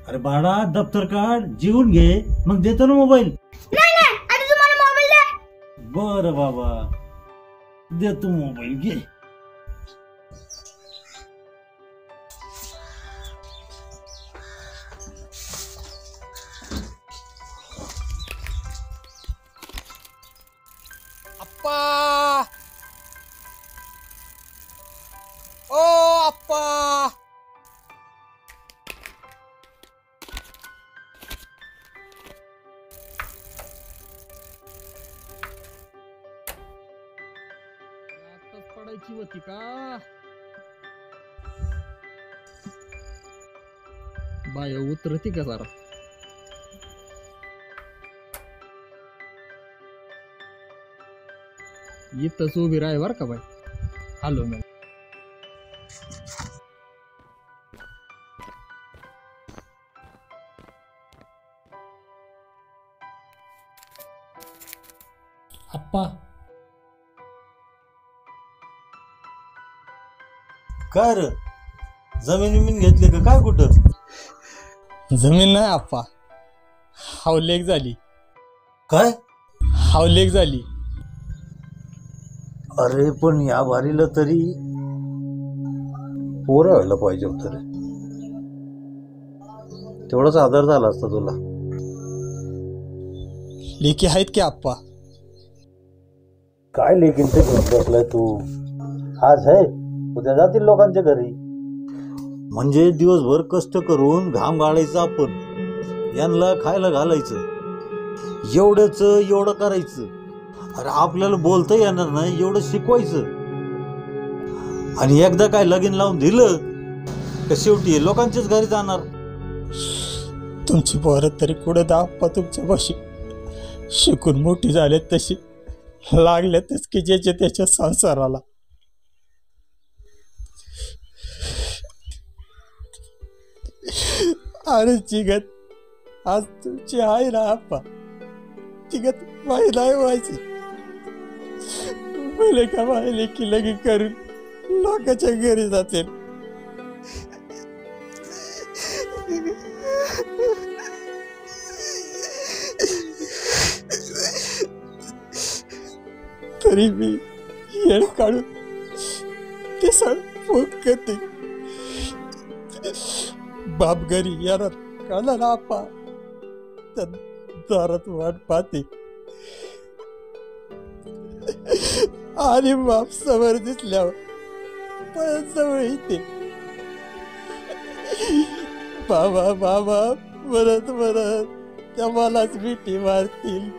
अरे बाळा दप्तर काढ जीवन घे मग देतो ना मोबाईल. नाही नाही आधी तुम्हाला मोबाईल दे. बरं बाबा देतो मोबाईल घे. अप्पा ओ अप्पा पडायची होती का बाय उतरती का जरा. इथंच उभी राह बर का बाई. Hello ma'am. अप्पा काय र जमीन घेतली का काय कुठं. जमीन नाही आप्पा हावलेक झाली. काय हावलेक झाली. अरे पण या बारीला तरी पोरं व्हायला पाहिजे होत रे. तेवढाच आधार झाला असता तुला. लेकी आहेत की आप्पा. काय लेकीन ते घेऊन बसलाय तू. आज आहे उद्या जातील लोकांच्या घरी. म्हणजे दिवसभर कष्ट करून घाम गाळायचं आपण यांना खायला घालायचं. एवढं करायचं. अरे आपल्याला बोलता येणार नाही एवढं शिकवायचं. आणि एकदा काय लगीन लावून दिलं तर शेवटी लोकांच्याच घरी जाणार. तुमची पोरं तरी कुठे आप्पा तुमच्या पाशी शिकून मोठी झालेत तशी लागल्यातच की ज्याच्या त्याच्या संसाराला. अरे चिगत आज तुमची आहे ना आप्पा. चिगत माही नाही व्हायची पहिले का माहिले की लगीन करून लोकांच्या घरी जाते. तरी मी येड काढून ते सण फोन करते. बाप घरी येणार कळलं ना आप्पा त्या दारात वाट पाहते. आणि बाप समोर दिसल्यावर पळत जवळ येते. बाबा बाबा म्हणत त्या मलाच मिठी मारतील.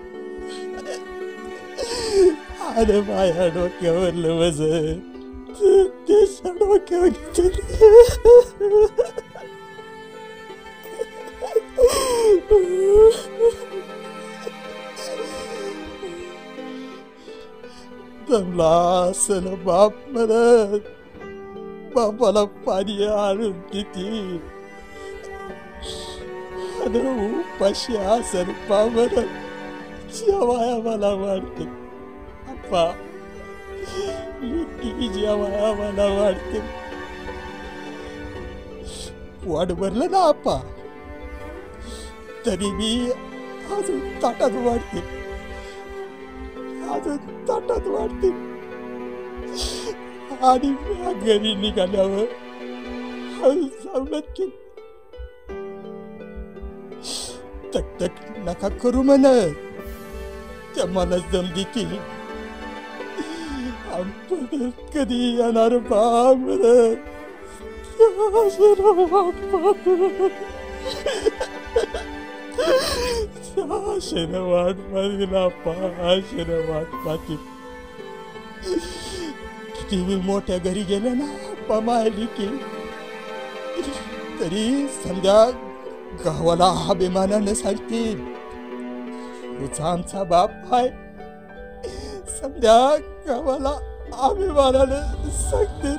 अरे माझ्या डोक्यावरलं वजन त्याच्या डोक्यावर जमला असेल बाप म्हणत बापाला पाणी आणून देतील. उपाशी असेल बाप म्हणत जेवाया मला वाटते. अप्पा जेवाया मला वाटते. वाट भरलं ना आप्पा तरी मी अजून ताटात वाढते. आणि घरी निघाल्यावर सांगत की तक नका करू म्हणत त्या मला जम देतील. कधी येणार बा म्हणत वाट पाहिला वाट पाहतील. किती मोठ्या घरी गेले ना आप्पा माहिली की तरी समजा गावाला अभिमानानं सांगतील तुझा आमचा बाप आहे. समजा गावाला अभिमानानं सांगतील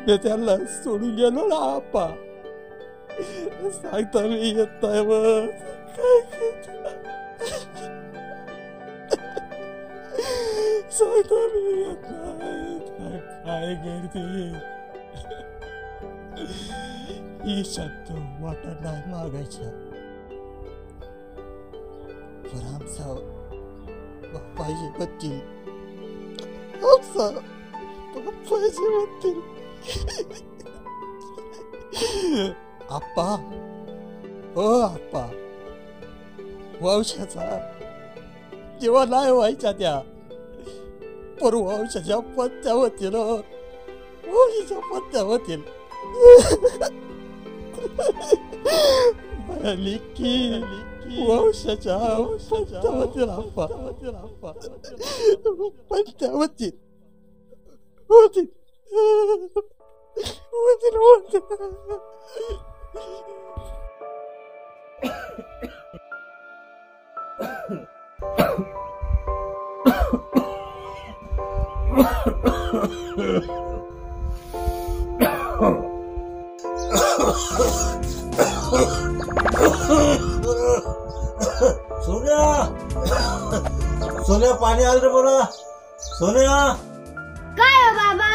मी त्यांना सोडून गेलो ना आप्पा. सांगता मी येत नाही मग सांगता मी येत नाही काय करते. ईशात वाटा नाही मागायच्या पण आमचा पाहिजे बत्तील आमचा पाहिजे बत्तील. आप्पा हो आप्पा वंशाचा जेव्हा नाही व्हायच्या त्या पर वंशाच्या पत्त्या होतील वंशाच्या पत्त्या होतील. लिखी वंशाच्या पत्त्या होतील आप्पा पत्त्या होतील होतील होतील होतील. सोन्या सोन्या पाणी आलं रे बोला. सोन्या काय हो बाबा?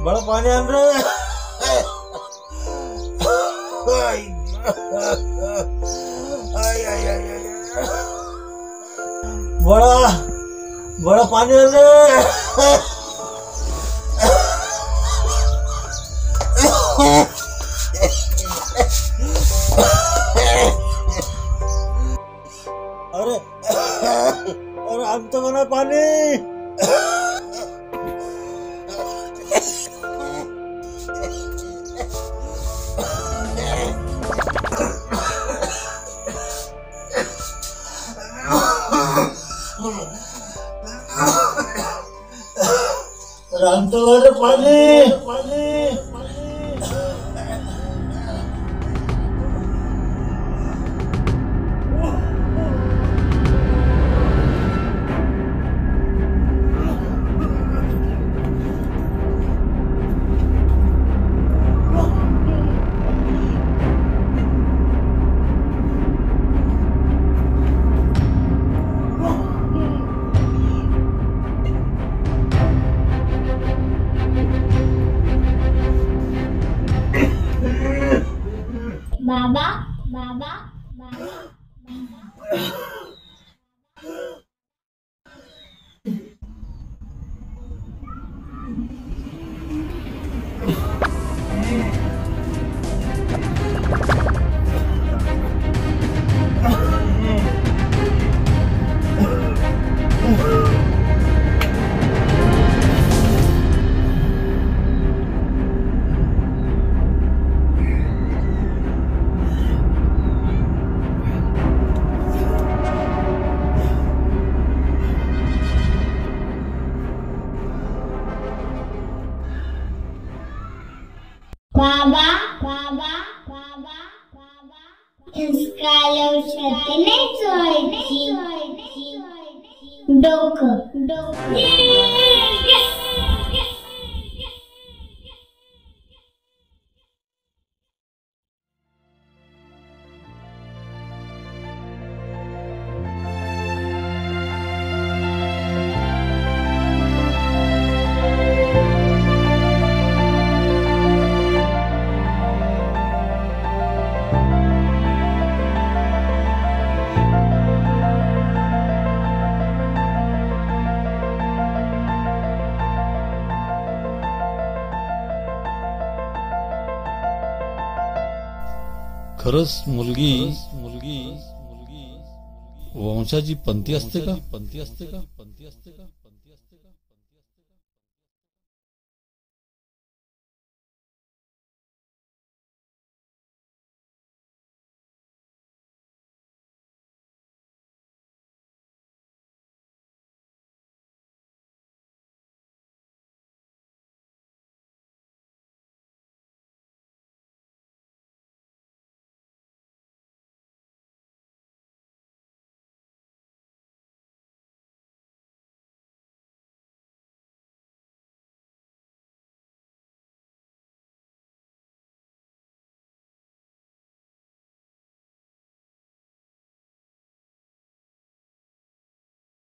बड़ा पाणी आण रे. बड़ा बड़ा पाणी आण रे. अरे अरे आमचं म्हणा पाणी. आमचं पाणी पाणी. बाबा बाबा बाबा बाबा बाबा बाबा बाबा इसका लवशत नाही चोळची डोकं डोकं. खरंच मुलगी वंशाची पंथी असते का?